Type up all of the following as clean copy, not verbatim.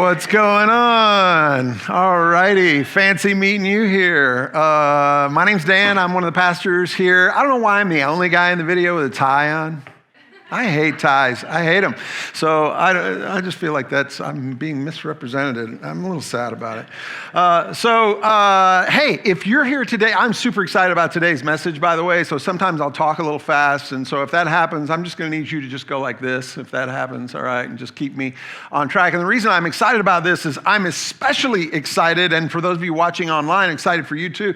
What's going on? All righty, fancy meeting you here. My name's Dan. I'm one of the pastors here. I don't know why I'm the only guy in the video with a tie on. I hate ties. I hate them. So I just feel like I'm being misrepresented. I'm a little sad about it. Hey, if you're here today, I'm super excited about today's message, by the way. So sometimes I'll talk a little fast. And so if that happens, I'm just going to need you to just go like this, if that happens, all right, and just keep me on track. And the reason I'm excited about this is I'm especially excited, and for those of you watching online, excited for you too,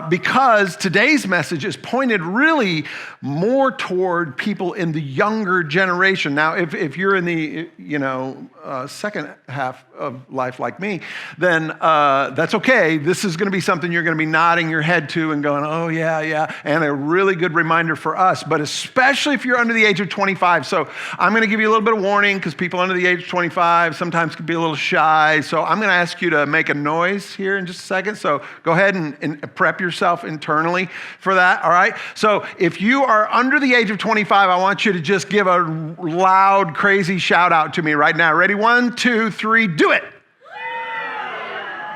because today's message is pointed really more toward people in the younger generation. Now, if you're in the second half of life like me, then that's okay. This is going to be something you're going to be nodding your head to and going, oh yeah, and a really good reminder for us, but especially if you're under the age of 25. So I'm going to give you a little bit of warning because people under the age of 25 sometimes can be a little shy. So I'm going to ask you to make a noise here in just a second. So go ahead and prep yourself internally for that, all right? So if you are under the age of 25, I want you to just give a loud, crazy shout out to me right now. Ready? 1, 2, 3, do it.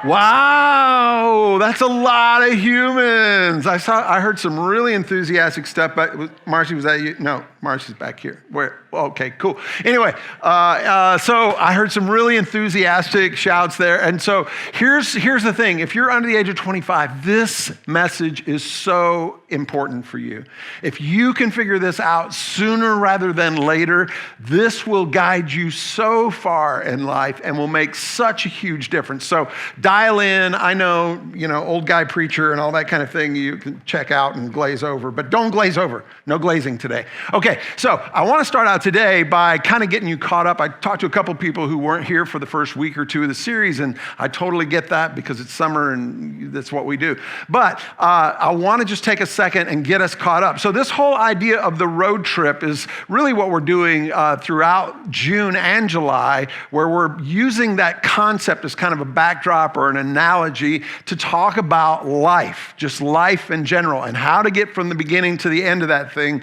Wow, that's a lot of humans. I heard some really enthusiastic stuff, but Marcy, was that you? No, Marcy's back here. Where? Okay, cool. Anyway, so I heard some really enthusiastic shouts there. And so here's the thing. If you're under the age of 25, this message is so important for you. If you can figure this out sooner rather than later, this will guide you so far in life and will make such a huge difference. So dial in. I know, old guy preacher and all that kind of thing you can check out and glaze over, but don't glaze over. No glazing today. Okay, so I want to start out today by kind of getting you caught up. I talked to a couple people who weren't here for the first week or two of the series, and I totally get that because it's summer and that's what we do. But I want to just take a second and get us caught up. So this whole idea of the road trip is really what we're doing throughout June and July, where we're using that concept as kind of a backdrop or an analogy to talk about life, just life in general, and how to get from the beginning to the end of that thing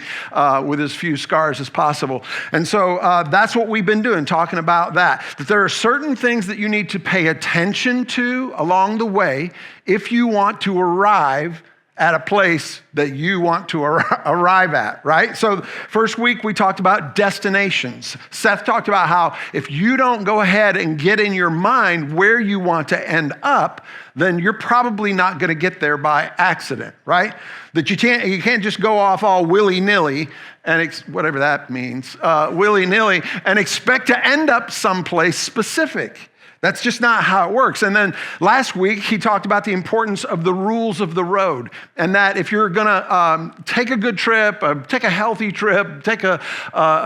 with as few scars as possible. And so that's what we've been doing, talking about that there are certain things that you need to pay attention to along the way if you want to arrive at a place that you want to arrive at, right? So first week we talked about destinations. Seth talked about how if you don't go ahead and get in your mind where you want to end up, then you're probably not going to get there by accident, right? That you can't just go off all willy-nilly and whatever that means, willy-nilly, and expect to end up someplace specific. That's just not how it works. And then last week, he talked about the importance of the rules of the road, and that if you're going to take a good trip, take a healthy trip, take a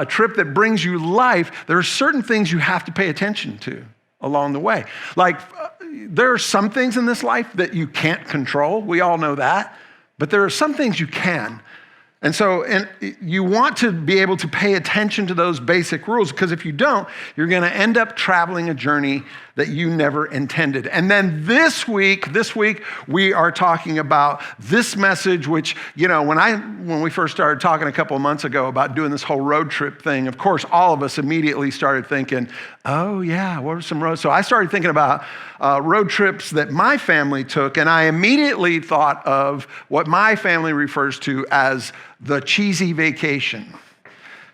trip that brings you life, there are certain things you have to pay attention to along the way. Like there are some things in this life that you can't control. We all know that. But there are some things you can. And so you want to be able to pay attention to those basic rules, because if you don't, you're going to end up traveling a journey that you never intended. And then this week, we are talking about this message, which, when we first started talking a couple of months ago about doing this whole road trip thing, of course, all of us immediately started thinking, oh yeah, what are some roads? So I started thinking about road trips that my family took, and I immediately thought of what my family refers to as the cheesy vacation.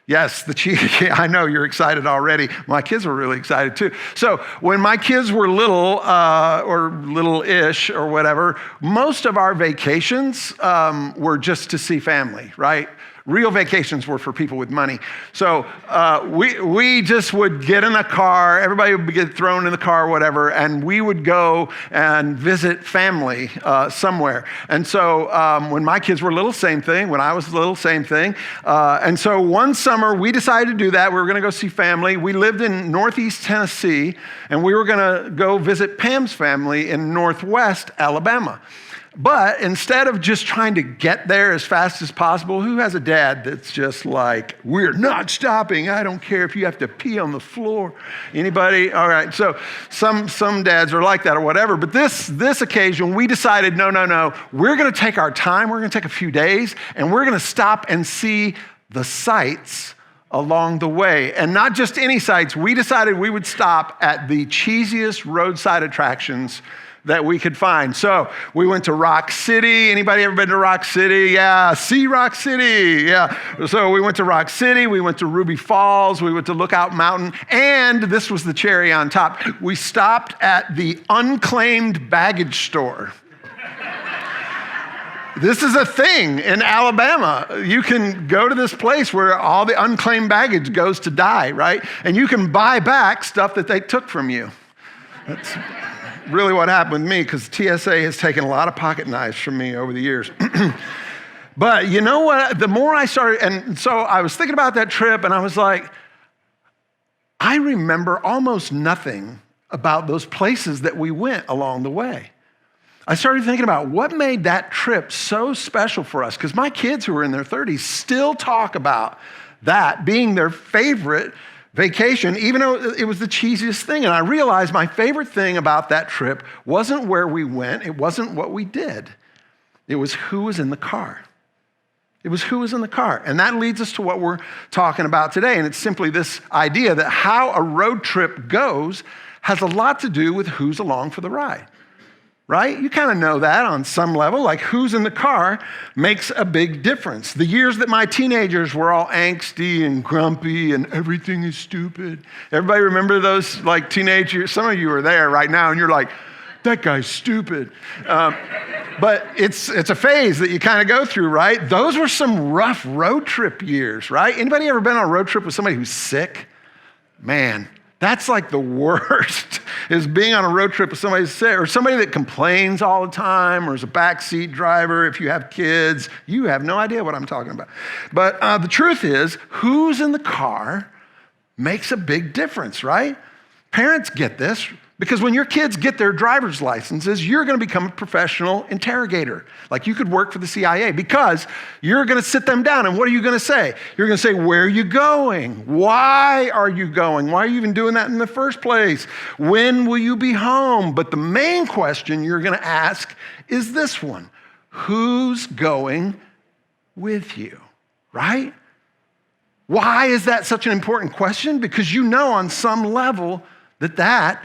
Yes, the cheesy. I know you're excited already. My kids were really excited too. So when my kids were little or little-ish or whatever, most of our vacations were just to see family, right? Real vacations were for people with money. So we just would get in a car, everybody would get thrown in the car or whatever, and we would go and visit family somewhere. And so when my kids were little, same thing. When I was little, same thing. And so one summer we decided to do that. We were going to go see family. We lived in Northeast Tennessee, and we were going to go visit Pam's family in Northwest Alabama. But instead of just trying to get there as fast as possible, who has a dad that's just like, we're not stopping. I don't care if you have to pee on the floor. Anybody? All right. So some dads are like that or whatever. But this occasion, we decided, no. We're going to take our time. We're going to take a few days, and we're going to stop and see the sights along the way. And not just any sites, we decided we would stop at the cheesiest roadside attractions that we could find. So we went to Rock City. Anybody ever been to Rock City? Yeah, see Rock City. Yeah. So we went to Rock City. We went to Ruby Falls. We went to Lookout Mountain. And this was the cherry on top. We stopped at the unclaimed baggage store. This is a thing in Alabama. You can go to this place where all the unclaimed baggage goes to die, right? And you can buy back stuff that they took from you. That's really what happened with me, because TSA has taken a lot of pocket knives from me over the years. But you know what? The more I started, and so I was thinking about that trip, and I was like, I remember almost nothing about those places that we went along the way. I started thinking about what made that trip so special for us, because my kids who are in their 30s still talk about that being their favorite vacation, even though it was the cheesiest thing. And I realized my favorite thing about that trip wasn't where we went, it wasn't what we did. It was who was in the car. It was who was in the car. And that leads us to what we're talking about today. And it's simply this idea that how a road trip goes has a lot to do with who's along for the ride. Right? You kind of know that on some level, like who's in the car makes a big difference. The years that my teenagers were all angsty and grumpy and everything is stupid. Everybody remember those like teenage years? Some of you are there right now and you're like, that guy's stupid. But it's a phase that you kind of go through, right? Those were some rough road trip years, right? Anybody ever been on a road trip with somebody who's sick? Man, that's like the worst, is being on a road trip with somebody who's sick, or somebody that complains all the time, or is a backseat driver. If you have kids, you have no idea what I'm talking about. But the truth is, who's in the car makes a big difference, right? Parents get this, because when your kids get their driver's licenses, you're going to become a professional interrogator. Like you could work for the CIA, because you're going to sit them down. And what are you going to say? You're going to say, where are you going? Why are you going? Why are you even doing that in the first place? When will you be home? But the main question you're going to ask is this one: who's going with you, right? Why is that such an important question? Because you know on some level that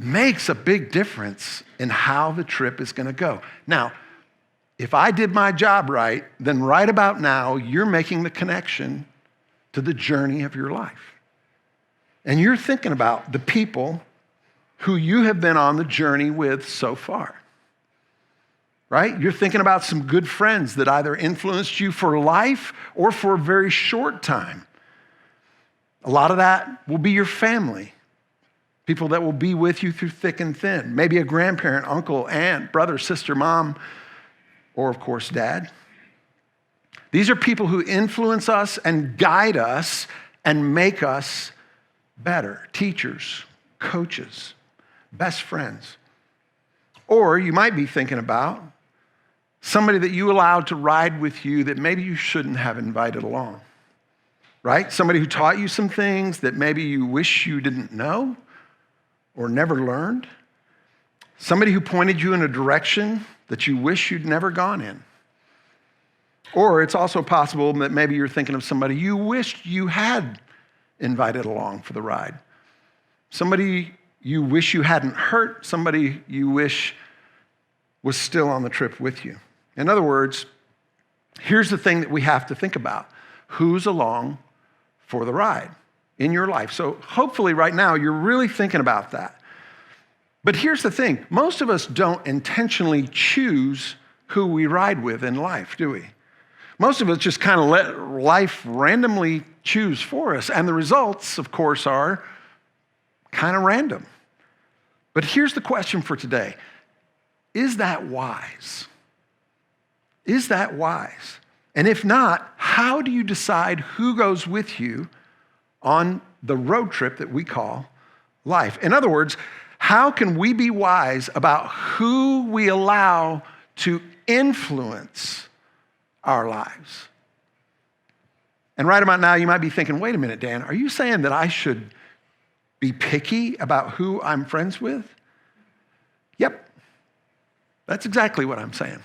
makes a big difference in how the trip is going to go. Now, if I did my job right, then right about now, you're making the connection to the journey of your life. And you're thinking about the people who you have been on the journey with so far, right? You're thinking about some good friends that either influenced you for life or for a very short time. A lot of that will be your family. People that will be with you through thick and thin. Maybe a grandparent, uncle, aunt, brother, sister, mom, or of course, dad. These are people who influence us and guide us and make us better. Teachers, coaches, best friends. Or you might be thinking about somebody that you allowed to ride with you that maybe you shouldn't have invited along, right? Somebody who taught you some things that maybe you wish you didn't know or never learned. Somebody who pointed you in a direction that you wish you'd never gone in. Or it's also possible that maybe you're thinking of somebody you wished you had invited along for the ride. Somebody you wish you hadn't hurt, somebody you wish was still on the trip with you. In other words, here's the thing that we have to think about: who's along for the ride in your life? So hopefully right now you're really thinking about that. But here's the thing: most of us don't intentionally choose who we ride with in life, do we? Most of us just kind of let life randomly choose for us. And the results, of course, are kind of random. But here's the question for today: is that wise? Is that wise? And if not, how do you decide who goes with you on the road trip that we call life? In other words, how can we be wise about who we allow to influence our lives? And right about now, you might be thinking, wait a minute, Dan, are you saying that I should be picky about who I'm friends with? Yep, that's exactly what I'm saying.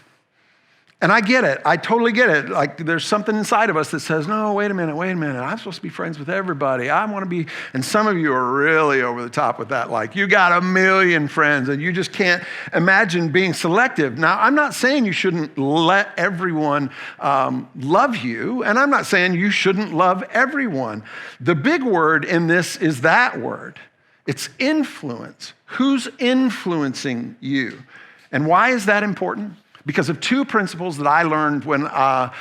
And I get it. I totally get it. Like there's something inside of us that says, no, wait a minute. I'm supposed to be friends with everybody. I want to be, and some of you are really over the top with that. Like you got 1 million friends and you just can't imagine being selective. Now, I'm not saying you shouldn't let everyone love you. And I'm not saying you shouldn't love everyone. The big word in this is that word. It's influence. Who's influencing you? And why is that important? Because of 2 principles that I learned when I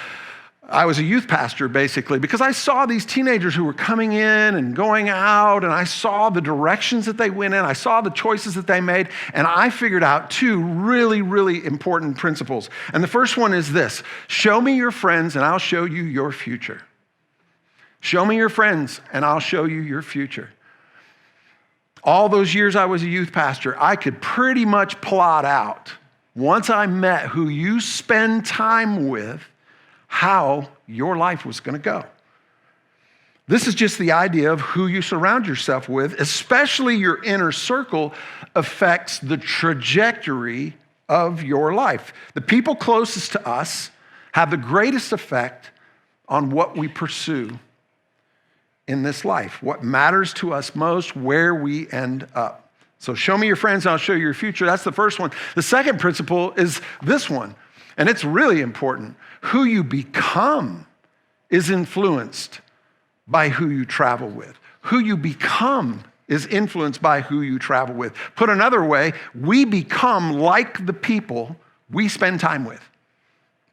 was a youth pastor, basically, because I saw these teenagers who were coming in and going out, and I saw the directions that they went in, I saw the choices that they made, and I figured out 2 really, really important principles. And the first one is this: show me your friends and I'll show you your future. Show me your friends and I'll show you your future. All those years I was a youth pastor, I could pretty much plot out, once I met who you spend time with, how your life was going to go. This is just the idea of who you surround yourself with, especially your inner circle, affects the trajectory of your life. The people closest to us have the greatest effect on what we pursue in this life, what matters to us most, where we end up. So show me your friends and I'll show you your future. That's the first one. The second principle is this one, and it's really important. Who you become is influenced by who you travel with. Who you become is influenced by who you travel with. Put another way, we become like the people we spend time with.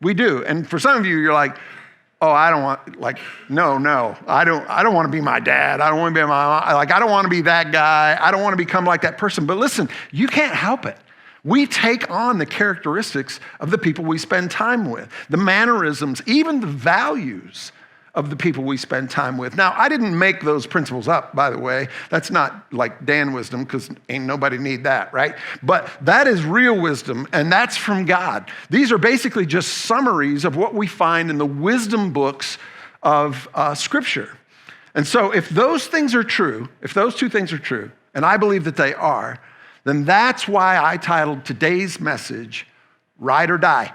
We do. And for some of you, you're like, oh, I don't want, like, no, I don't want to be my dad. I don't want to be I don't want to be that guy. I don't want to become like that person. But listen, you can't help it. We take on the characteristics of the people we spend time with, the mannerisms, even the values of the people we spend time with. Now, I didn't make those principles up, by the way. That's not like Dan wisdom, because ain't nobody need that, right? But that is real wisdom, and that's from God. These are basically just summaries of what we find in the wisdom books of Scripture. And so if those things are true, if those 2 things are true, and I believe that they are, then that's why I titled today's message, Ride or Die.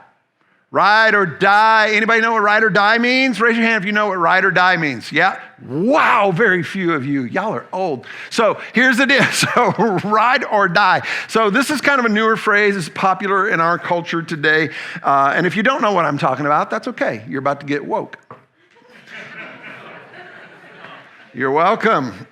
Ride or die. Anybody know what ride or die means? Raise your hand if you know what ride or die means. Yeah? Wow, very few of you. Y'all are old. So here's the deal. So ride or die. So this is kind of a newer phrase. It's popular in our culture today. And if you don't know what I'm talking about, that's okay. You're about to get woke. You're welcome.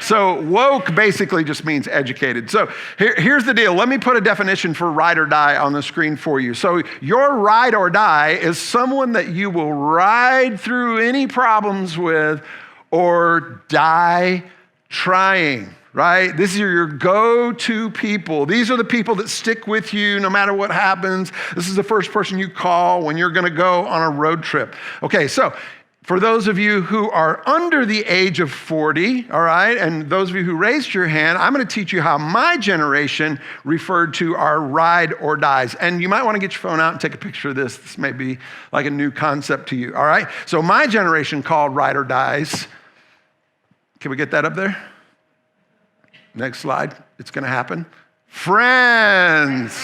So woke basically just means educated. So here's the deal. Let me put a definition for ride or die on the screen for you. So your ride or die is someone that you will ride through any problems with or die trying, right? These are your go-to people. These are the people that stick with you no matter what happens. This is the first person you call when you're going to go on a road trip. Okay, so for those of you who are under the age of 40, all right, and those of you who raised your hand, I'm going to teach you how my generation referred to our ride or dies. And you might want to get your phone out and take a picture of this. This may be like a new concept to you, all right? So my generation called ride or dies. Can we get that up there? Next slide. It's going to happen. Friends.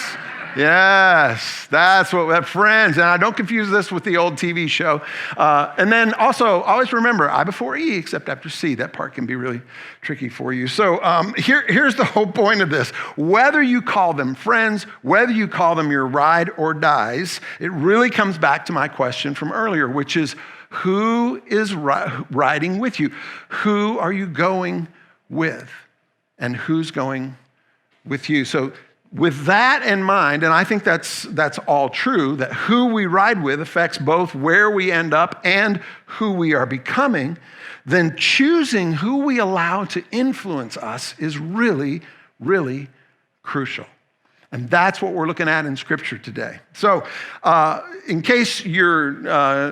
Yes, that's what we have, friends. And I don't confuse this with the old TV show. And then also, always remember, I before E, except after C. That part can be really tricky for you. So here's the whole point of this. Whether you call them friends, whether you call them your ride or dies, it really comes back to my question from earlier, which is, who is riding with you? Who are you going with? And who's going with you? So with that in mind, and I think that's all true, that who we ride with affects both where we end up and who we are becoming, then choosing who we allow to influence us is really, really crucial. And that's what we're looking at in Scripture today. So in case you're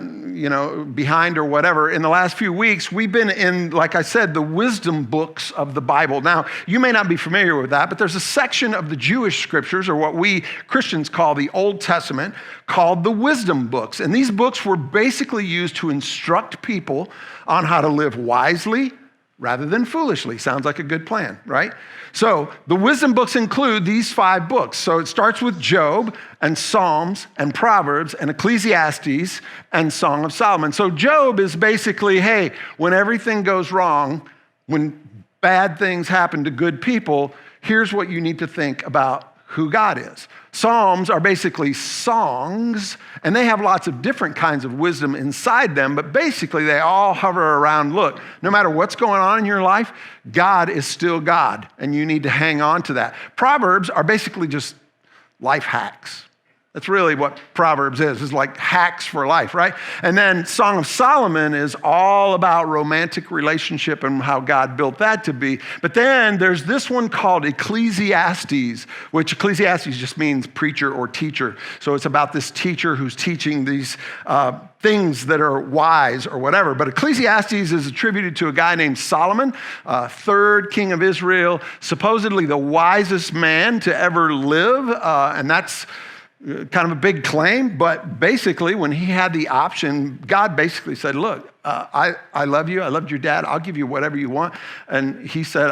behind or whatever, in the last few weeks, we've been in, like I said, the wisdom books of the Bible. Now, you may not be familiar with that, but there's a section of the Jewish Scriptures, or what we Christians call the Old Testament, called the wisdom books. And these books were basically used to instruct people on how to live wisely, rather than foolishly. Sounds like a good plan, right? So the wisdom books include these 5 books. So it starts with Job and Psalms and Proverbs and Ecclesiastes and Song of Solomon. So Job is basically, hey, when everything goes wrong, when bad things happen to good people, here's what you need to think about who God is. Psalms are basically songs, and they have lots of different kinds of wisdom inside them, but basically they all hover around, look, no matter what's going on in your life, God is still God, and you need to hang on to that. Proverbs are basically just life hacks. That's really what Proverbs is like hacks for life, right? And then Song of Solomon is all about romantic relationship and how God built that to be. But then there's this one called Ecclesiastes, which Ecclesiastes just means preacher or teacher. So it's about this teacher who's teaching these things that are wise or whatever. But Ecclesiastes is attributed to a guy named Solomon, third king of Israel, supposedly the wisest man to ever live. And that's kind of a big claim, but basically when he had the option, God basically said, look, I love you. I loved your dad. I'll give you whatever you want. And he said,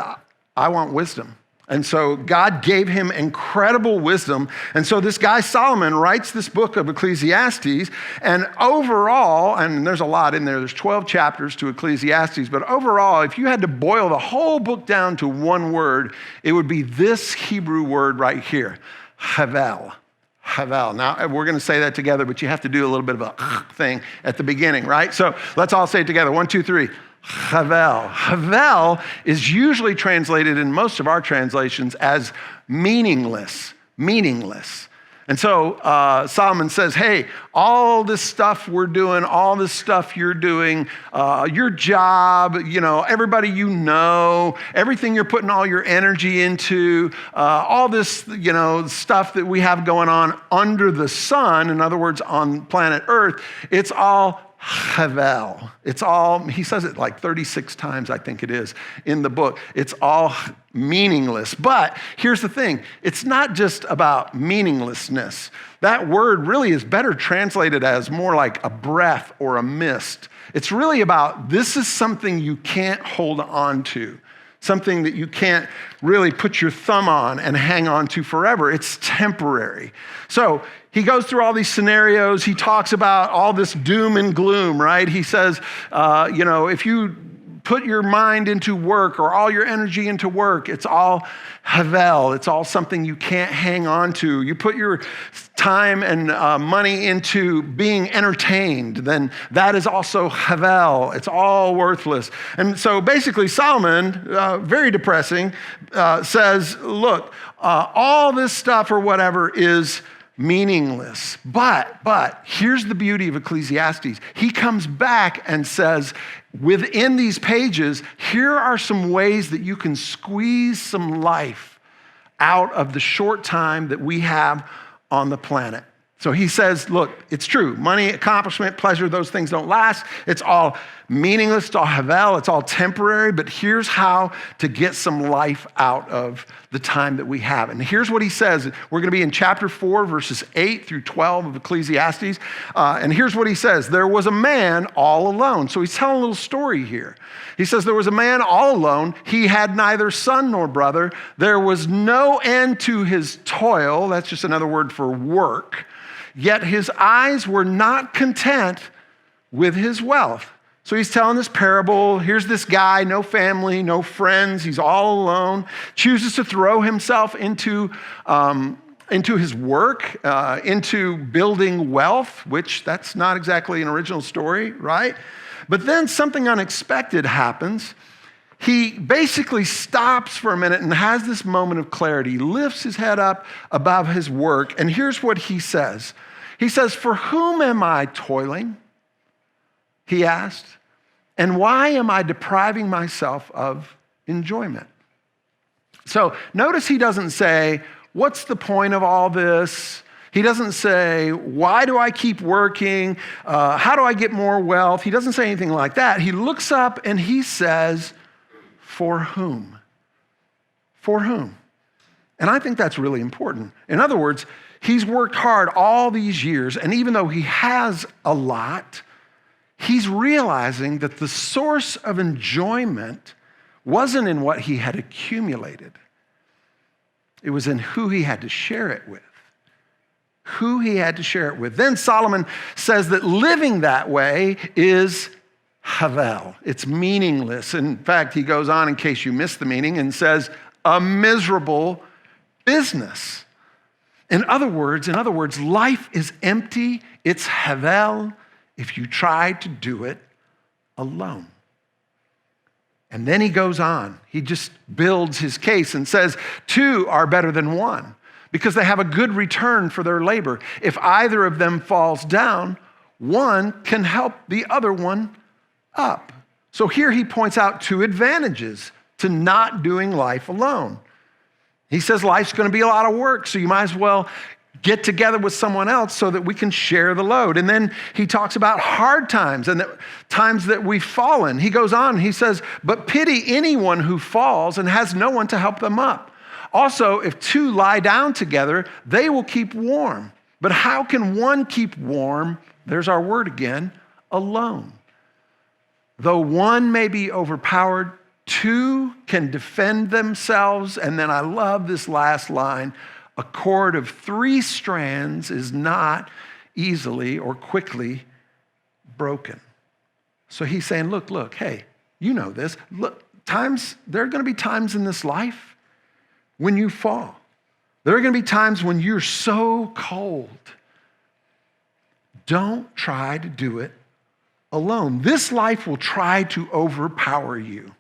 I want wisdom. And so God gave him incredible wisdom. And so this guy Solomon writes this book of Ecclesiastes. And overall, and there's a lot in there, there's 12 chapters to Ecclesiastes, but overall, if you had to boil the whole book down to one word, it would be this Hebrew word right here, Havel. Havel. Now, we're going to say that together, but you have to do a little bit of a thing at the beginning, right? So let's all say it together. 1, 2, 3. Havel. Havel is usually translated in most of our translations as meaningless, meaningless. And so Solomon says, hey, all this stuff we're doing, all this stuff you're doing, your job, everybody everything you're putting all your energy into, all this, stuff that we have going on under the sun, in other words, on planet Earth, it's all Havel. It's all, he says it like 36 times, I think it is, in the book. It's all meaningless. But here's the thing. It's not just about meaninglessness. That word really is better translated as more like a breath or a mist. It's really about this is something you can't hold on to. Something that you can't really put your thumb on and hang on to forever. It's temporary. So he goes through all these scenarios. He talks about all this doom and gloom, right? He says, if you put your mind into work or all your energy into work, it's all Havel. It's all something you can't hang on to. You put your time and money into being entertained, then that is also Havel. It's all worthless. And so basically Solomon, very depressing, says, look, all this stuff or whatever is meaningless. But here's the beauty of Ecclesiastes. He comes back and says, within these pages, here are some ways that you can squeeze some life out of the short time that we have on the planet. So he says, look, it's true. Money, accomplishment, pleasure, those things don't last. It's all meaningless. It's all Havel. It's all temporary. But here's how to get some life out of the time that we have. And here's what he says. We're going to be in chapter 4, verses 8 through 12 of Ecclesiastes. And here's what he says. There was a man all alone. So he's telling a little story here. He says, there was a man all alone. He had neither son nor brother. There was no end to his toil. That's just another word for work. Yet his eyes were not content with his wealth. So he's telling this parable. Here's this guy, no family, no friends. He's all alone, chooses to throw himself into his work, into building wealth, which that's not exactly an original story, right? But then something unexpected happens. He basically stops for a minute and has this moment of clarity. He lifts his head up above his work, and here's what he says. He says, "For whom am I toiling?" he asked. "And why am I depriving myself of enjoyment?" So notice he doesn't say, what's the point of all this? He doesn't say, why do I keep working? How do I get more wealth? He doesn't say anything like that. He looks up and he says, for whom? For whom? And I think that's really important. In other words, he's worked hard all these years, and even though he has a lot, he's realizing that the source of enjoyment wasn't in what he had accumulated. It was in who he had to share it with. Who he had to share it with. Then Solomon says that living that way is havel. It's meaningless. In fact, he goes on, in case you missed the meaning, and says, a miserable business. In other words, life is empty. It's havel if you try to do it alone. And then he goes on. He just builds his case and says, two are better than one because they have a good return for their labor. If either of them falls down, one can help the other one up. So here he points out two advantages to not doing life alone. He says life's going to be a lot of work, so you might as well get together with someone else so that we can share the load. And then he talks about hard times and the times that we've fallen. He goes on, he says, but pity anyone who falls and has no one to help them up. Also, if two lie down together, they will keep warm. But how can one keep warm, there's our word again, alone? Though one may be overpowered, two can defend themselves. And then I love this last line, a cord of 3 strands is not easily or quickly broken. So he's saying, look, hey, you know this. Look, there are going to be times in this life when you fall. There are going to be times when you're so cold. Don't try to do it alone. This life will try to overpower you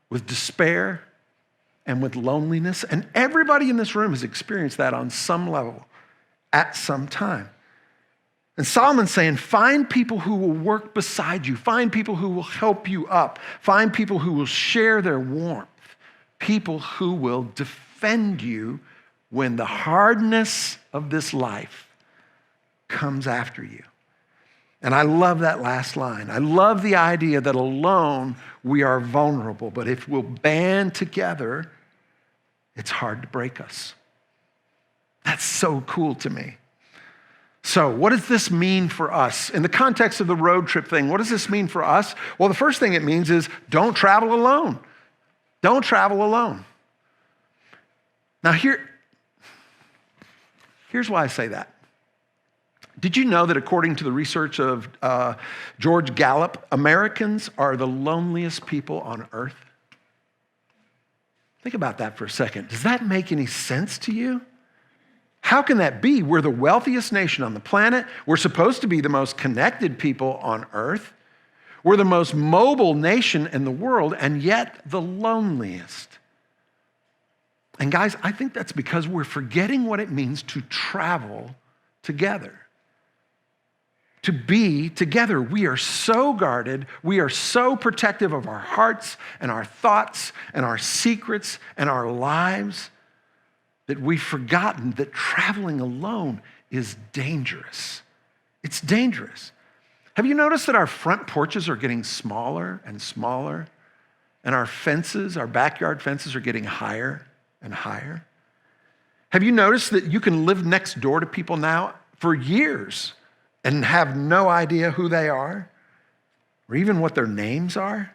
with despair and with loneliness. And everybody in this room has experienced that on some level at some time. And Solomon's saying, find people who will work beside you. Find people who will help you up. Find people who will share their warmth. People who will defend you when the hardness of this life comes after you. And I love that last line. I love the idea that alone we are vulnerable, but if we'll band together, it's hard to break us. That's so cool to me. So what does this mean for us? In the context of the road trip thing, what does this mean for us? Well, the first thing it means is don't travel alone. Don't travel alone. Now here's why I say that. Did you know that according to the research of George Gallup, Americans are the loneliest people on earth? Think about that for a second. Does that make any sense to you? How can that be? We're the wealthiest nation on the planet. We're supposed to be the most connected people on earth. We're the most mobile nation in the world, and yet the loneliest. And guys, I think that's because we're forgetting what it means to travel together. To be together. We are so guarded. We are so protective of our hearts and our thoughts and our secrets and our lives that we've forgotten that traveling alone is dangerous. It's dangerous. Have you noticed that our front porches are getting smaller and smaller, and our fences, our backyard fences, are getting higher and higher? Have you noticed that you can live next door to people now for years and have no idea who they are or even what their names are?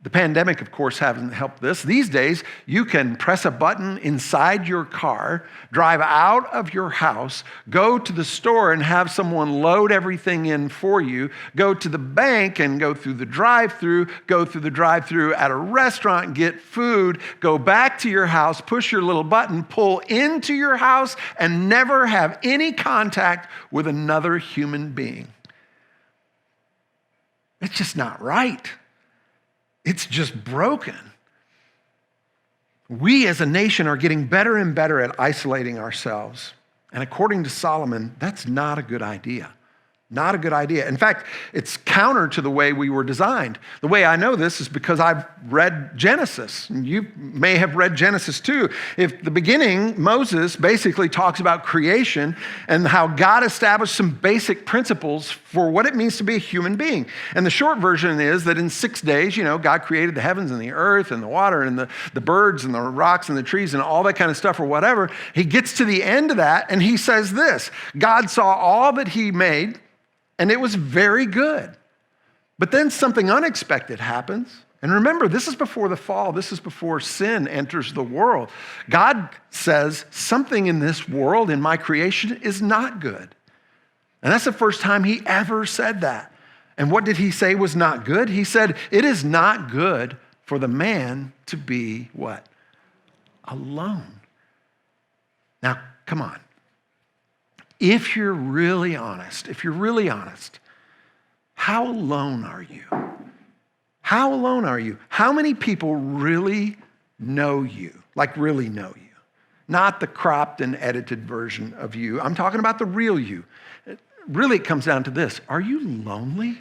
The pandemic, of course, hasn't helped this. These days, you can press a button inside your car, drive out of your house, go to the store and have someone load everything in for you, go to the bank and go through the drive-thru, go through the drive-thru at a restaurant, get food, go back to your house, push your little button, pull into your house, and never have any contact with another human being. It's just not right. It's just broken. We as a nation are getting better and better at isolating ourselves. And according to Solomon, that's not a good idea. Not a good idea. In fact, it's counter to the way we were designed. The way I know this is because I've read Genesis. And you may have read Genesis too. If the beginning, Moses basically talks about creation and how God established some basic principles for what it means to be a human being. And the short version is that in 6 days, God created the heavens and the earth and the water and the birds and the rocks and the trees and all that kind of stuff or whatever. He gets to the end of that and he says this: God saw all that he made, and it was very good. But then something unexpected happens. And remember, this is before the fall. This is before sin enters the world. God says something in this world, in my creation, is not good. And that's the first time he ever said that. And what did he say was not good? He said, it is not good for the man to be what? Alone. Now, come on. If you're really honest, how alone are you? How alone are you? How many people really know you? Like really know you? Not the cropped and edited version of you. I'm talking about the real you. Really, it comes down to this. Are you lonely?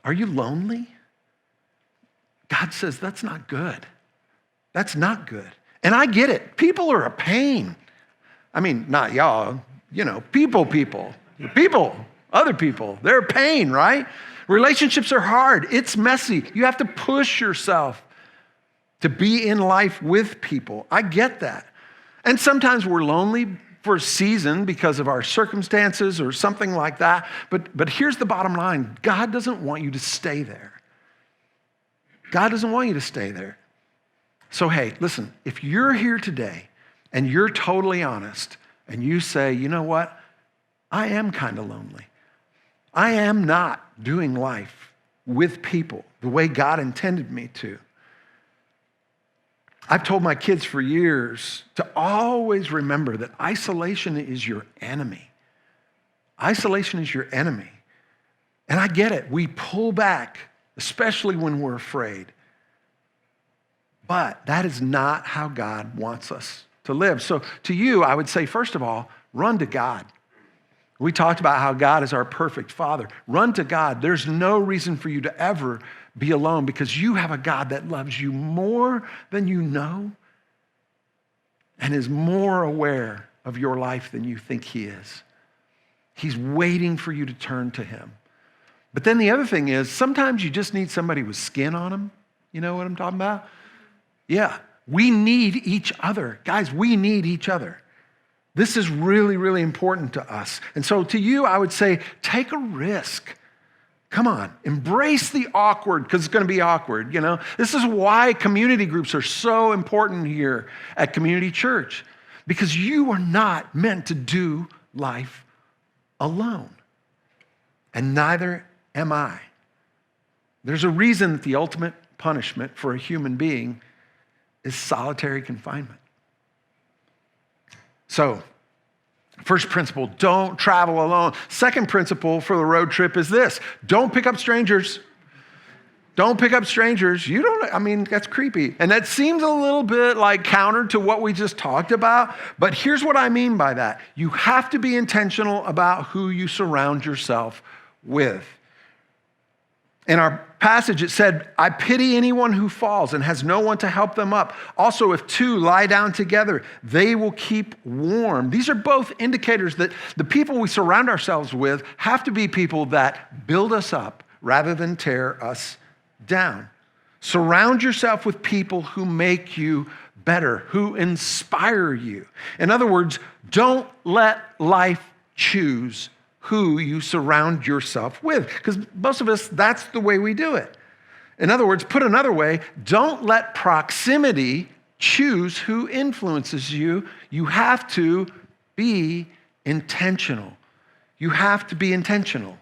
Are you lonely? God says that's not good. That's not good. And I get it. People are a pain. I mean, not y'all, people, other people. They're a pain, right? Relationships are hard. It's messy. You have to push yourself to be in life with people. I get that. And sometimes we're lonely for a season because of our circumstances or something like that. But here's the bottom line. God doesn't want you to stay there. God doesn't want you to stay there. So hey, listen, if you're here today and you're totally honest and you say, you know what? I am kind of lonely. I am not doing life with people the way God intended me to. I've told my kids for years to always remember that isolation is your enemy. Isolation is your enemy. And I get it. We pull back, especially when we're afraid. But that is not how God wants us to live. So to you, I would say, first of all, run to God. We talked about how God is our perfect Father. Run to God. There's no reason for you to ever be alone because you have a God that loves you more than you know and is more aware of your life than you think he is. He's waiting for you to turn to him. But then the other thing is, sometimes you just need somebody with skin on them. You know what I'm talking about? Yeah, we need each other. Guys, we need each other. This is really, really important to us. And so to you, I would say, take a risk. Come on, embrace the awkward because it's going to be awkward, This is why community groups are so important here at Community Church because you are not meant to do life alone. And neither am I. There's a reason that the ultimate punishment for a human being is solitary confinement. So, first principle, don't travel alone. Second principle for the road trip is this: don't pick up strangers. Don't pick up strangers. That's creepy. And that seems a little bit like counter to what we just talked about, but here's what I mean by that. You have to be intentional about who you surround yourself with. In our passage, it said, I pity anyone who falls and has no one to help them up. Also, if two lie down together, they will keep warm. These are both indicators that the people we surround ourselves with have to be people that build us up rather than tear us down. Surround yourself with people who make you better, who inspire you. In other words, don't let life choose who you surround yourself with. Because most of us, that's the way we do it. In other words, put another way, don't let proximity choose who influences you. You have to be intentional. You have to be intentional.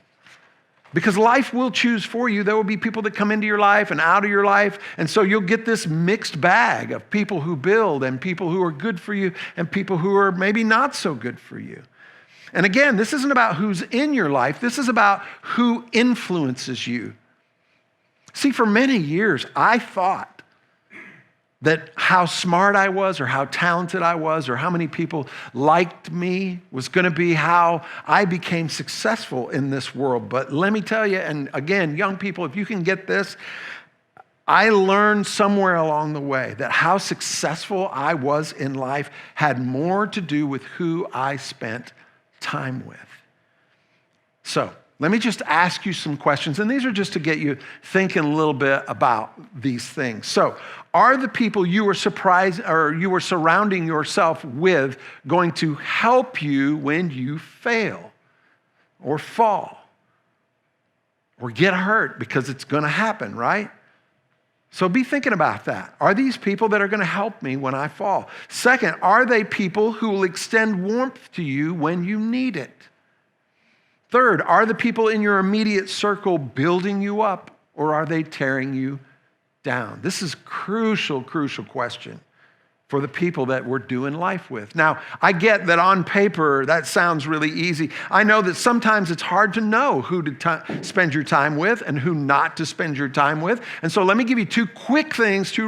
Because life will choose for you. There will be people that come into your life and out of your life. And so you'll get this mixed bag of people who build and people who are good for you and people who are maybe not so good for you. And again, this isn't about who's in your life. This is about who influences you. See, for many years, I thought that how smart I was or how talented I was or how many people liked me was going to be how I became successful in this world. But let me tell you, and again, young people, if you can get this, I learned somewhere along the way that how successful I was in life had more to do with who I spent time with. So let me just ask you some questions, and these are just to get you thinking a little bit about these things. So, are the people you were surrounding yourself with going to help you when you fail or fall or get hurt? Because it's going to happen, right? So be thinking about that. Are these people that are going to help me when I fall? Second, are they people who will extend warmth to you when you need it? Third, are the people in your immediate circle building you up, or are they tearing you down? This is crucial question for the people that we're doing life with. Now, I get that on paper, that sounds really easy. I know that sometimes it's hard to know who to spend your time with and who not to spend your time with. And so let me give you two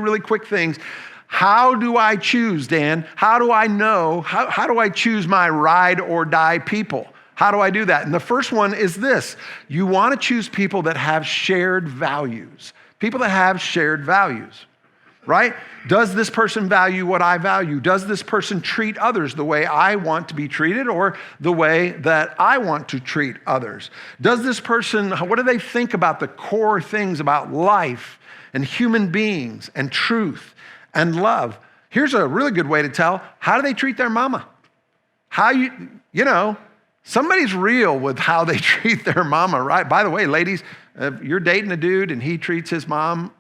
really quick things. How do I choose, Dan? How do I know? How do I choose my ride or die people? How do I do that? And the first one is this. You want to choose people that have shared values. People that have shared values. Right? Does this person value what I value? Does this person treat others the way I want to be treated or the way that I want to treat others? Does this person, what do they think about the core things about life and human beings and truth and love? Here's a really good way to tell. How do they treat their mama? Somebody's real with how they treat their mama, right? By the way, ladies, if you're dating a dude and he treats his mom,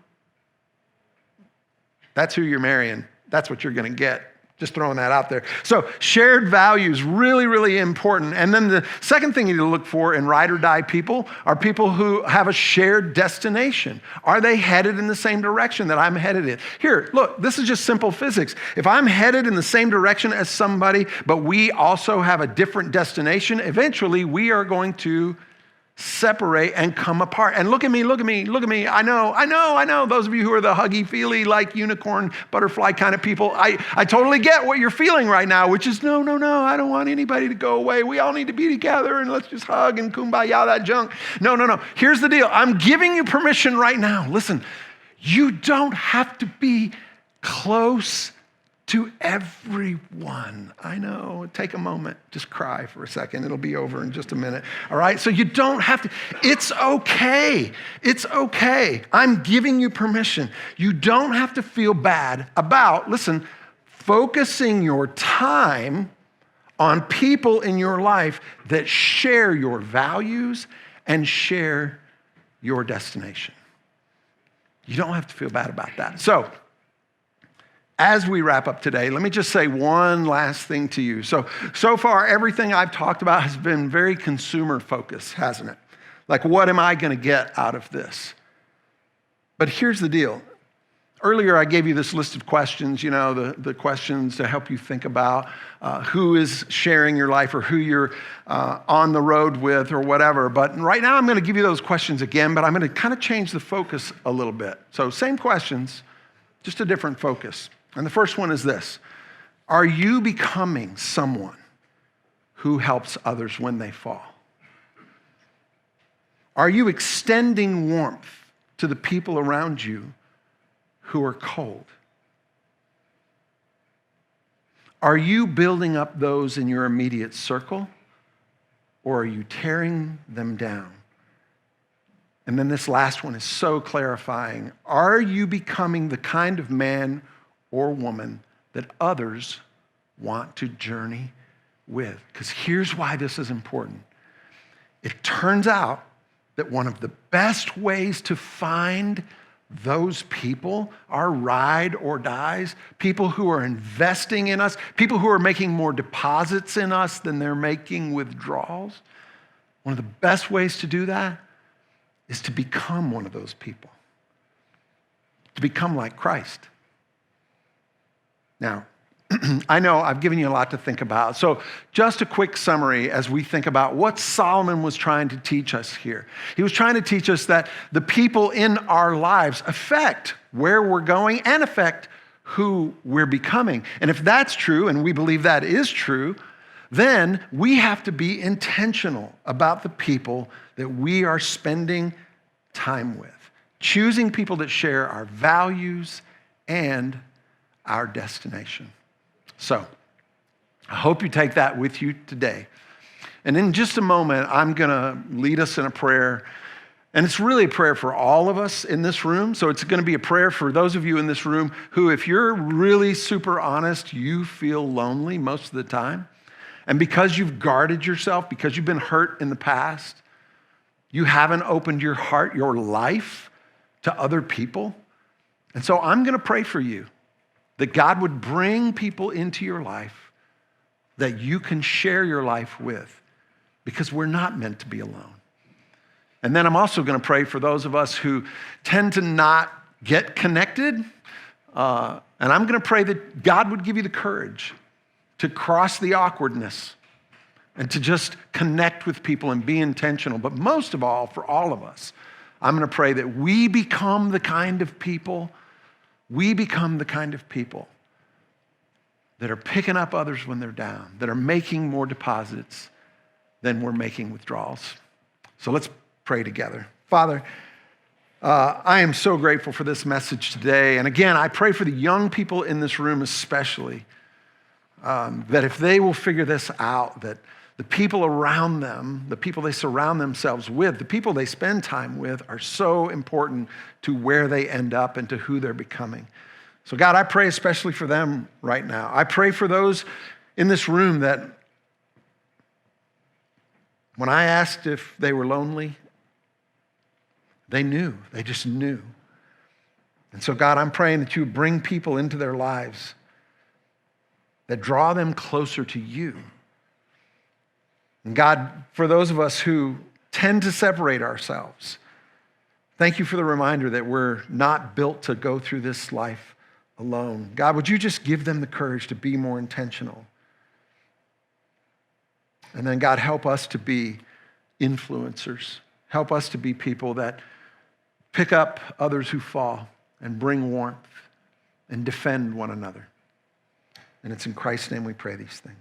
that's who you're marrying. That's what you're going to get. Just throwing that out there. So shared values, really, really important. And then the second thing you need to look for in ride or die people are people who have a shared destination. Are they headed in the same direction that I'm headed in? Here, look, this is just simple physics. If I'm headed in the same direction as somebody, but we also have a different destination, eventually we are going to separate and come apart. And look at me. I know. Those of you who are the huggy, feely, like unicorn, butterfly kind of people, I totally get what you're feeling right now, which is no, I don't want anybody to go away. We all need to be together and let's just hug and kumbaya that junk. No. Here's the deal. I'm giving you permission right now. Listen, you don't have to be close to everyone. I know, take a moment, just cry for a second. It'll be over in just a minute, all right? So you don't have to, it's okay. I'm giving you permission. You don't have to feel bad about, focusing your time on people in your life that share your values and share your destination. You don't have to feel bad about that. So, as we wrap up today, let me just say one last thing to you. So far, everything I've talked about has been very consumer focused, hasn't it? Like, what am I going to get out of this? But here's the deal. Earlier, I gave you this list of questions, the questions to help you think about who is sharing your life or who you're on the road with or whatever. But right now, I'm going to give you those questions again, but I'm going to kind of change the focus a little bit. So same questions, just a different focus. And the first one is this. Are you becoming someone who helps others when they fall? Are you extending warmth to the people around you who are cold? Are you building up those in your immediate circle, or are you tearing them down? And then this last one is so clarifying. Are you becoming the kind of man or woman that others want to journey with? Because here's why this is important. It turns out that one of the best ways to find those people, our ride or dies, people who are investing in us, people who are making more deposits in us than they're making withdrawals, one of the best ways to do that is to become one of those people, to become like Christ. Now, I know I've given you a lot to think about. So just a quick summary as we think about what Solomon was trying to teach us here. He was trying to teach us that the people in our lives affect where we're going and affect who we're becoming. And if that's true, and we believe that is true, then we have to be intentional about the people that we are spending time with, choosing people that share our values and our destination. So, I hope you take that with you today. And in just a moment, I'm going to lead us in a prayer. And it's really a prayer for all of us in this room. So it's going to be a prayer for those of you in this room who, if you're really super honest, you feel lonely most of the time. And because you've guarded yourself, because you've been hurt in the past, you haven't opened your heart, your life to other people. And so I'm going to pray for you that God would bring people into your life that you can share your life with, because we're not meant to be alone. And then I'm also going to pray for those of us who tend to not get connected. And I'm going to pray that God would give you the courage to cross the awkwardness and to just connect with people and be intentional. But most of all, for all of us, I'm going to pray that we become the kind of people that are picking up others when they're down, that are making more deposits than we're making withdrawals. So let's pray together. Father, I am so grateful for this message today. And again, I pray for the young people in this room especially, that if they will figure this out, that the people around them, the people they surround themselves with, the people they spend time with are so important to where they end up and to who they're becoming. So God, I pray especially for them right now. I pray for those in this room that when I asked if they were lonely, they knew, they just knew. And so God, I'm praying that you would bring people into their lives that draw them closer to you. And God, for those of us who tend to separate ourselves, thank you for the reminder that we're not built to go through this life alone. God, would you just give them the courage to be more intentional? And then God, help us to be influencers. Help us to be people that pick up others who fall and bring warmth and defend one another. And it's in Christ's name we pray these things.